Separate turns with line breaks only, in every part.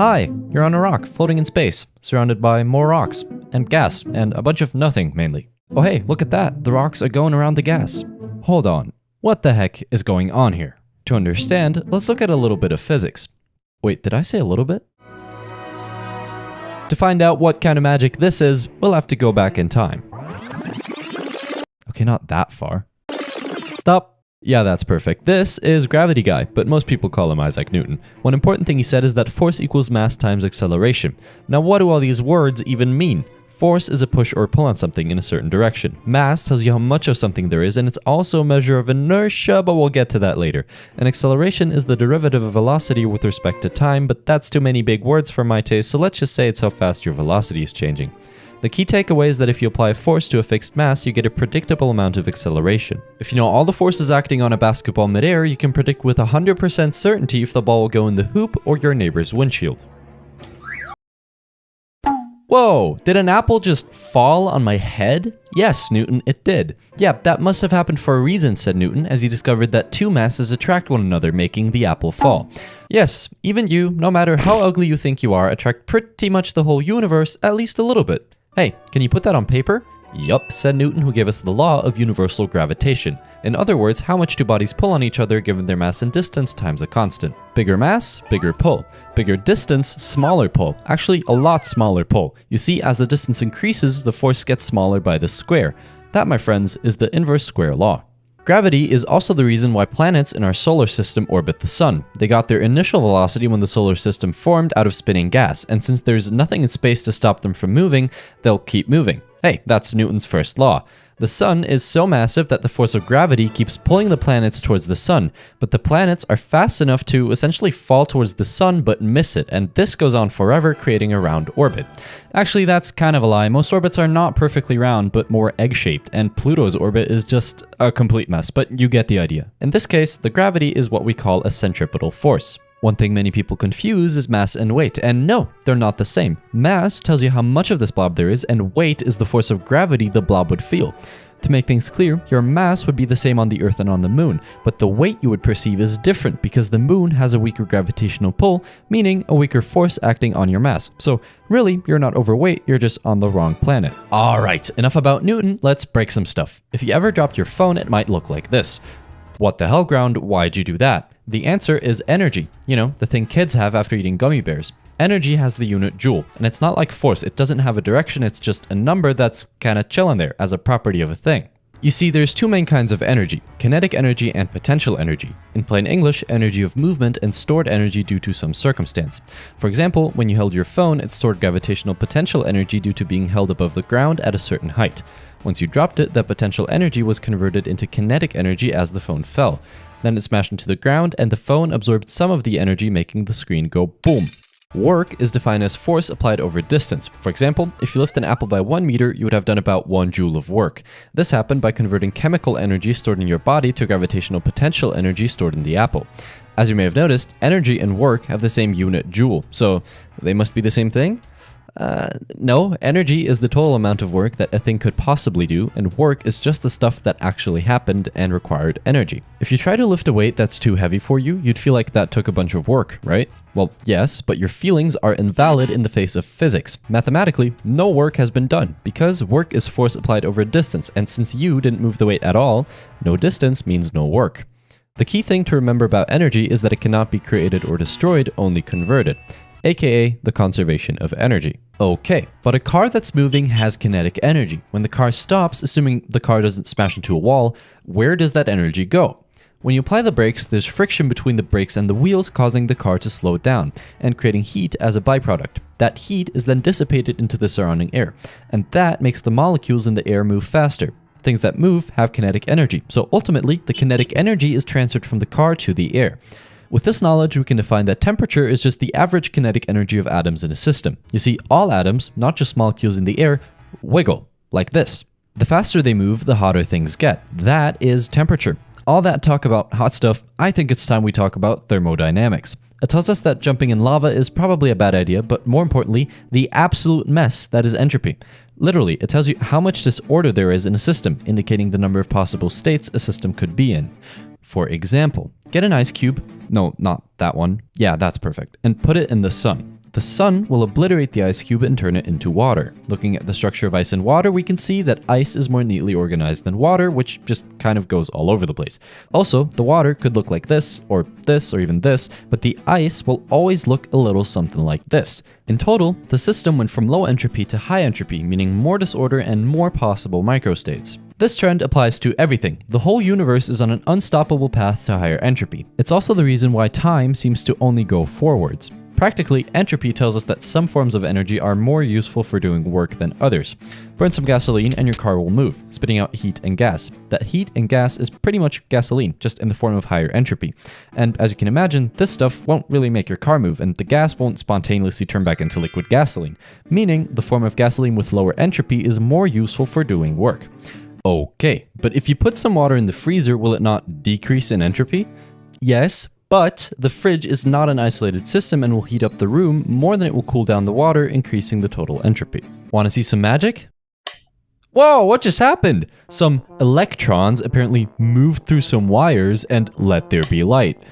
Hi, you're on a rock, floating in space, surrounded by more rocks, and gas, and a bunch of nothing, mainly. Oh hey, look at that, the rocks are going around the gas. Hold on, what the heck is going on here? To understand, let's look at a little bit of physics. Wait, did I say a little bit? To find out what kind of magic this is, we'll have to go back in time. Okay, not that far. Stop. Yeah, that's perfect. This is Gravity Guy, but most people call him Isaac Newton. One important thing he said is that force equals mass times acceleration. Now, what do all these words even mean? Force is a push or pull on something in a certain direction. Mass tells you how much of something there is, and it's also a measure of inertia, but we'll get to that later. And acceleration is the derivative of velocity with respect to time, but that's too many big words for my taste, so let's just say it's how fast your velocity is changing. The key takeaway is that if you apply force to a fixed mass, you get a predictable amount of acceleration. If you know all the forces acting on a basketball midair, you can predict with 100% certainty if the ball will go in the hoop or your neighbor's windshield. Whoa, did an apple just fall on my head? Yes, Newton, it did. Yeah, that must have happened for a reason, said Newton, as he discovered that two masses attract one another, making the apple fall. Yes, even you, no matter how ugly you think you are, attract pretty much the whole universe at least a little bit. Hey, can you put that on paper? Yup, said Newton, who gave us the law of universal gravitation. In other words, how much do bodies pull on each other given their mass and distance times a constant. Bigger mass, bigger pull. Bigger distance, smaller pull. Actually, a lot smaller pull. You see, as the distance increases, the force gets smaller by the square. That, my friends, is the inverse square law. Gravity is also the reason why planets in our solar system orbit the sun. They got their initial velocity when the solar system formed out of spinning gas, and since there's nothing in space to stop them from moving, they'll keep moving. Hey, that's Newton's first law. The sun is so massive that the force of gravity keeps pulling the planets towards the sun, but the planets are fast enough to essentially fall towards the sun but miss it, and this goes on forever, creating a round orbit. Actually, that's kind of a lie. Most orbits are not perfectly round, but more egg-shaped, and Pluto's orbit is just a complete mess, but you get the idea. In this case, the gravity is what we call a centripetal force. One thing many people confuse is mass and weight, and no, they're not the same. Mass tells you how much of this blob there is, and weight is the force of gravity the blob would feel. To make things clear, your mass would be the same on the Earth and on the Moon, but the weight you would perceive is different because the Moon has a weaker gravitational pull, meaning a weaker force acting on your mass. So really, you're not overweight, you're just on the wrong planet. Alright, enough about Newton, let's break some stuff. If you ever dropped your phone, it might look like this. What the hell, ground, why'd you do that? The answer is energy. You know, the thing kids have after eating gummy bears. Energy has the unit joule, and it's not like force. It doesn't have a direction, it's just a number that's kinda chilling there as a property of a thing. You see, there's two main kinds of energy, kinetic energy and potential energy. In plain English, energy of movement and stored energy due to some circumstance. For example, when you held your phone, it stored gravitational potential energy due to being held above the ground at a certain height. Once you dropped it, that potential energy was converted into kinetic energy as the phone fell. Then it smashed into the ground, and the phone absorbed some of the energy, making the screen go boom. Work is defined as force applied over distance. For example, if you lift an apple by 1 meter, you would have done about 1 joule of work. This happened by converting chemical energy stored in your body to gravitational potential energy stored in the apple. As you may have noticed, energy and work have the same unit joule, so they must be the same thing? No, energy is the total amount of work that a thing could possibly do, and work is just the stuff that actually happened and required energy. If you try to lift a weight that's too heavy for you, you'd feel like that took a bunch of work, right? Well, yes, but your feelings are invalid in the face of physics. Mathematically, no work has been done, because work is force applied over distance, and since you didn't move the weight at all, no distance means no work. The key thing to remember about energy is that it cannot be created or destroyed, only converted. AKA the conservation of energy. Okay, but a car that's moving has kinetic energy. When the car stops, assuming the car doesn't smash into a wall, where does that energy go? When you apply the brakes, there's friction between the brakes and the wheels, causing the car to slow down and creating heat as a byproduct. That heat is then dissipated into the surrounding air, and that makes the molecules in the air move faster. Things that move have kinetic energy, so ultimately, the kinetic energy is transferred from the car to the air. With this knowledge, we can define that temperature is just the average kinetic energy of atoms in a system. You see, all atoms, not just molecules in the air, wiggle, like this. The faster they move, the hotter things get. That is temperature. All that talk about hot stuff, I think it's time we talk about thermodynamics. It tells us that jumping in lava is probably a bad idea, but more importantly, the absolute mess that is entropy. Literally, it tells you how much disorder there is in a system, indicating the number of possible states a system could be in. For example, get an ice cube, no, not that one, yeah, that's perfect, and put it in the sun. The The sun will obliterate the ice cube and turn it into water. Looking at the structure of ice and water, we can see that ice is more neatly organized than water, which just kind of goes all over the place. Also, the water could look like this, or even this, but the ice will always look a little something like this. In total, the system went from low entropy to high entropy, meaning more disorder and more possible microstates. This trend applies to everything. The whole universe is on an unstoppable path to higher entropy. It's also the reason why time seems to only go forwards. Practically, entropy tells us that some forms of energy are more useful for doing work than others. Burn some gasoline and your car will move, spitting out heat and gas. That heat and gas is pretty much gasoline, just in the form of higher entropy. And as you can imagine, this stuff won't really make your car move, and the gas won't spontaneously turn back into liquid gasoline, meaning the form of gasoline with lower entropy is more useful for doing work. Okay, but if you put some water in the freezer, will it not decrease in entropy? Yes, but the fridge is not an isolated system and will heat up the room more than it will cool down the water, increasing the total entropy. Want to see some magic? Whoa, what just happened? Some electrons apparently moved through some wires and let there be light.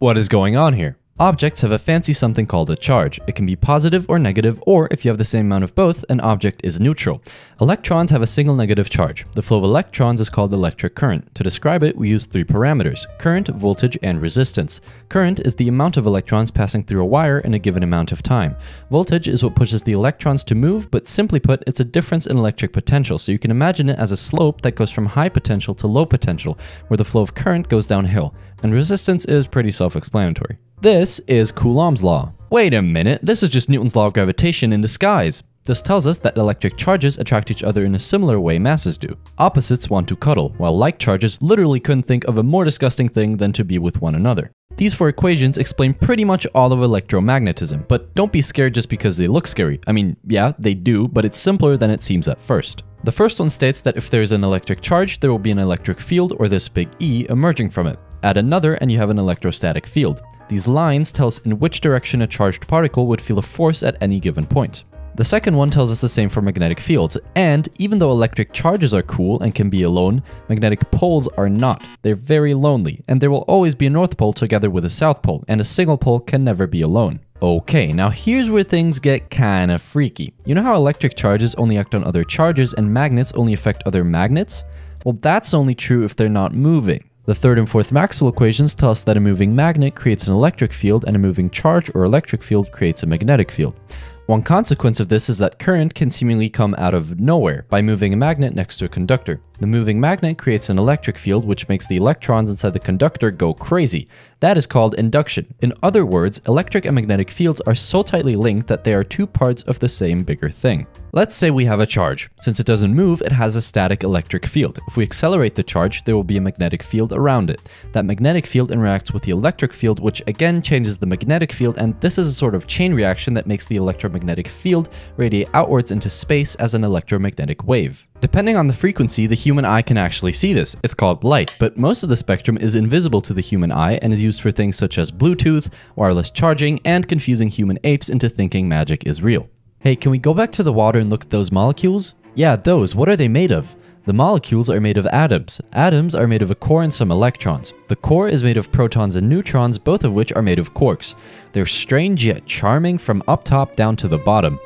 What is going on here? Objects have a fancy something called a charge. It can be positive or negative, or if you have the same amount of both, an object is neutral. Electrons have a single negative charge. The flow of electrons is called electric current. To describe it, we use three parameters: current, voltage, and resistance. Current is the amount of electrons passing through a wire in a given amount of time. Voltage is what pushes the electrons to move, but simply put, it's a difference in electric potential, so you can imagine it as a slope that goes from high potential to low potential, where the flow of current goes downhill. And resistance is pretty self-explanatory. This is Coulomb's law. Wait a minute, this is just Newton's law of gravitation in disguise. This tells us that electric charges attract each other in a similar way masses do. Opposites want to cuddle, while like charges literally couldn't think of a more disgusting thing than to be with one another. These four equations explain pretty much all of electromagnetism, but don't be scared just because they look scary. I mean, yeah, they do, but it's simpler than it seems at first. The first one states that if there is an electric charge, there will be an electric field, or this big E, emerging from it. Add another and you have an electrostatic field. These lines tell us in which direction a charged particle would feel a force at any given point. The second one tells us the same for magnetic fields, and even though electric charges are cool and can be alone, magnetic poles are not. They're very lonely, and there will always be a north pole together with a south pole, and a single pole can never be alone. Okay, now here's where things get kinda freaky. You know how electric charges only act on other charges and magnets only affect other magnets? Well, that's only true if they're not moving. The third and fourth Maxwell equations tell us that a moving magnet creates an electric field and a moving charge or electric field creates a magnetic field. One consequence of this is that current can seemingly come out of nowhere by moving a magnet next to a conductor. The moving magnet creates an electric field which makes the electrons inside the conductor go crazy. That is called induction. In other words, electric and magnetic fields are so tightly linked that they are two parts of the same bigger thing. Let's say we have a charge. Since it doesn't move, it has a static electric field. If we accelerate the charge, there will be a magnetic field around it. That magnetic field interacts with the electric field, which again changes the magnetic field, and this is a sort of chain reaction that makes the electromagnetic field radiate outwards into space as an electromagnetic wave. Depending on the frequency, the human eye can actually see this. It's called light, but most of the spectrum is invisible to the human eye and is used for things such as Bluetooth, wireless charging, and confusing human apes into thinking magic is real. Hey, can we go back to the water and look at those molecules? Yeah, those. What are they made of? The molecules are made of atoms. Atoms are made of a core and some electrons. The core is made of protons and neutrons, both of which are made of quarks. They're strange yet charming from up top down to the bottom.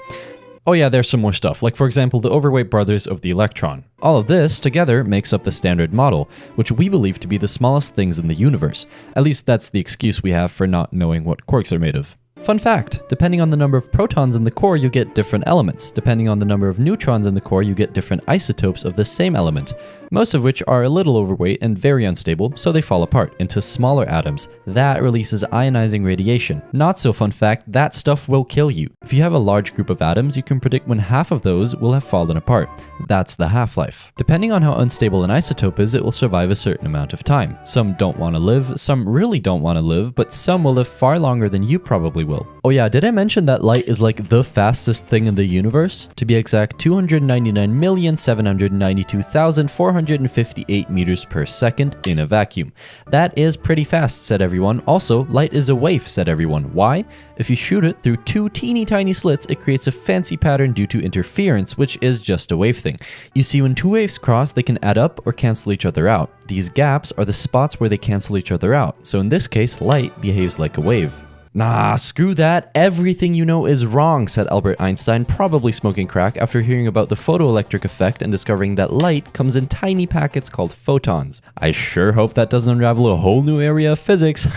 Oh yeah, there's some more stuff, like for example the overweight brothers of the electron. All of this together makes up the Standard Model, which we believe to be the smallest things in the universe. At least that's the excuse we have for not knowing what quarks are made of. Fun fact, depending on the number of protons in the core, you get different elements. Depending on the number of neutrons in the core, you get different isotopes of the same element, most of which are a little overweight and very unstable, so they fall apart into smaller atoms. That releases ionizing radiation. Not so fun fact, that stuff will kill you. If you have a large group of atoms, you can predict when half of those will have fallen apart. That's the half-life. Depending on how unstable an isotope is, it will survive a certain amount of time. Some don't want to live, some really don't want to live, but some will live far longer than you probably will. Oh yeah, did I mention that light is like the fastest thing in the universe? To be exact, 299,792,458 meters per second in a vacuum. That is pretty fast, said everyone. Also, light is a wave, said everyone. Why? If you shoot it through two teeny tiny slits, it creates a fancy pattern due to interference, which is just a wave thing. You see, when two waves cross, they can add up or cancel each other out. These gaps are the spots where they cancel each other out. So in this case, light behaves like a wave. Nah, screw that. Everything you know is wrong, said Albert Einstein, probably smoking crack after hearing about the photoelectric effect and discovering that light comes in tiny packets called photons. I sure hope that doesn't unravel a whole new area of physics.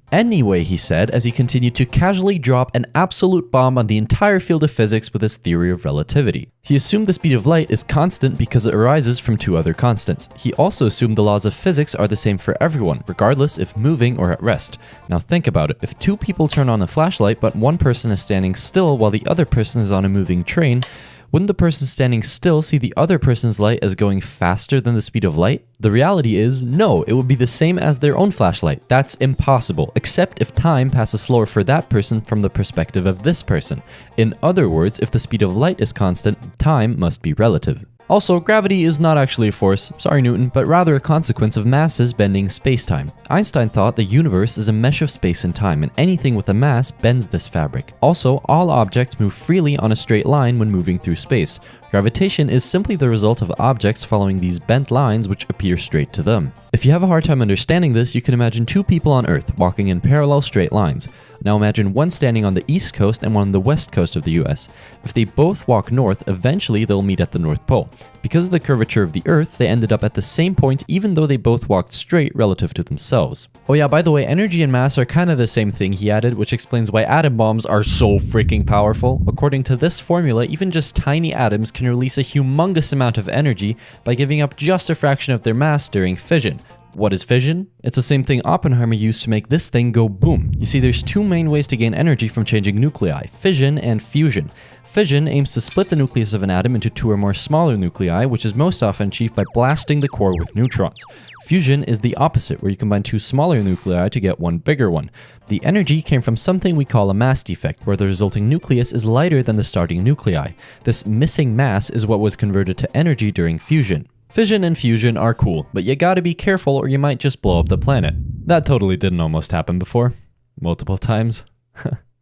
Anyway, he said, as he continued to casually drop an absolute bomb on the entire field of physics with his theory of relativity. He assumed the speed of light is constant because it arises from two other constants. He also assumed the laws of physics are the same for everyone, regardless if moving or at rest. Now think about it. If two people turn on a flashlight but one person is standing still while the other person is on a moving train, wouldn't the person standing still see the other person's light as going faster than the speed of light? The reality is, no, it would be the same as their own flashlight. That's impossible, except if time passes slower for that person from the perspective of this person. In other words, if the speed of light is constant, time must be relative. Also, gravity is not actually a force, sorry Newton, but rather a consequence of masses bending space-time. Einstein thought the universe is a mesh of space and time, and anything with a mass bends this fabric. Also, all objects move freely on a straight line when moving through space. Gravitation is simply the result of objects following these bent lines which appear straight to them. If you have a hard time understanding this, you can imagine two people on Earth walking in parallel straight lines. Now imagine one standing on the east coast and one on the west coast of the US. If they both walk north, eventually they'll meet at the North Pole. Because of the curvature of the Earth, they ended up at the same point even though they both walked straight relative to themselves. Oh yeah, by the way, energy and mass are kind of the same thing, he added, which explains why atom bombs are so freaking powerful. According to this formula, even just tiny atoms can release a humongous amount of energy by giving up just a fraction of their mass during fission. What is fission? It's the same thing Oppenheimer used to make this thing go boom. You see, there's two main ways to gain energy from changing nuclei, fission and fusion. Fission aims to split the nucleus of an atom into two or more smaller nuclei, which is most often achieved by blasting the core with neutrons. Fusion is the opposite, where you combine two smaller nuclei to get one bigger one. The energy came from something we call a mass defect, where the resulting nucleus is lighter than the starting nuclei. This missing mass is what was converted to energy during fusion. Fission and fusion are cool, but you gotta be careful or you might just blow up the planet. That totally didn't almost happen before. Multiple times.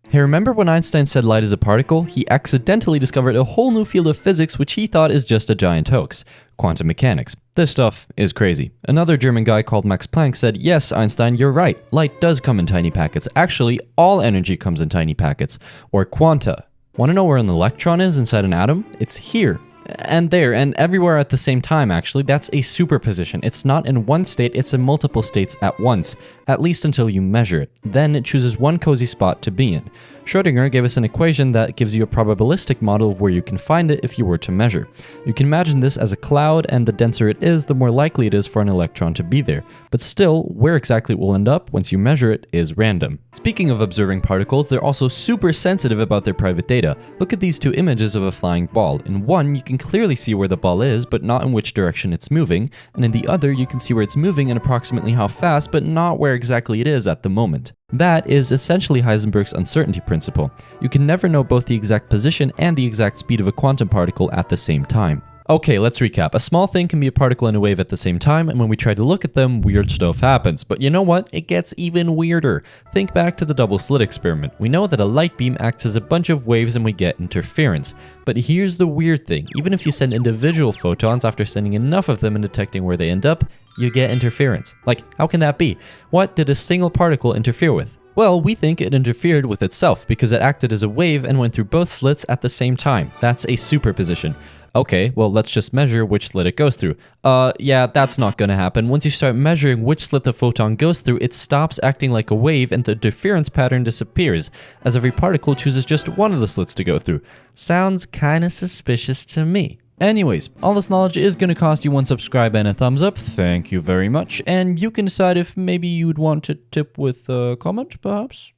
Hey, remember when Einstein said light is a particle? He accidentally discovered a whole new field of physics which he thought is just a giant hoax. Quantum mechanics. This stuff is crazy. Another German guy called Max Planck said, yes, Einstein, you're right. Light does come in tiny packets. Actually, all energy comes in tiny packets, or quanta. Want to know where an electron is inside an atom? It's here. And there, and everywhere at the same time, actually. That's a superposition. It's not in one state, it's in multiple states at once, at least until you measure it. Then it chooses one cozy spot to be in. Schrödinger gave us an equation that gives you a probabilistic model of where you can find it if you were to measure. You can imagine this as a cloud, and the denser it is, the more likely it is for an electron to be there. But still, where exactly it will end up once you measure it is random. Speaking of observing particles, they're also super sensitive about their private data. Look at these two images of a flying ball. In one, you can clearly see where the ball is, but not in which direction it's moving, and in the other, you can see where it's moving and approximately how fast, but not where exactly it is at the moment. That is essentially Heisenberg's uncertainty principle. You can never know both the exact position and the exact speed of a quantum particle at the same time. Okay, let's recap. A small thing can be a particle and a wave at the same time, and when we try to look at them, weird stuff happens. But you know what? It gets even weirder. Think back to the double slit experiment. We know that a light beam acts as a bunch of waves and we get interference. But here's the weird thing. Even if you send individual photons after sending enough of them and detecting where they end up, you get interference. Like, how can that be? What did a single particle interfere with? Well, we think it interfered with itself because it acted as a wave and went through both slits at the same time. That's a superposition. Okay, well, let's just measure which slit it goes through. Yeah, that's not gonna happen. Once you start measuring which slit the photon goes through, it stops acting like a wave and the interference pattern disappears, as every particle chooses just one of the slits to go through. Sounds kinda suspicious to me. Anyways, all this knowledge is going to cost you one subscribe and a thumbs up. Thank you very much. And you can decide if maybe you'd want to tip with a comment, perhaps?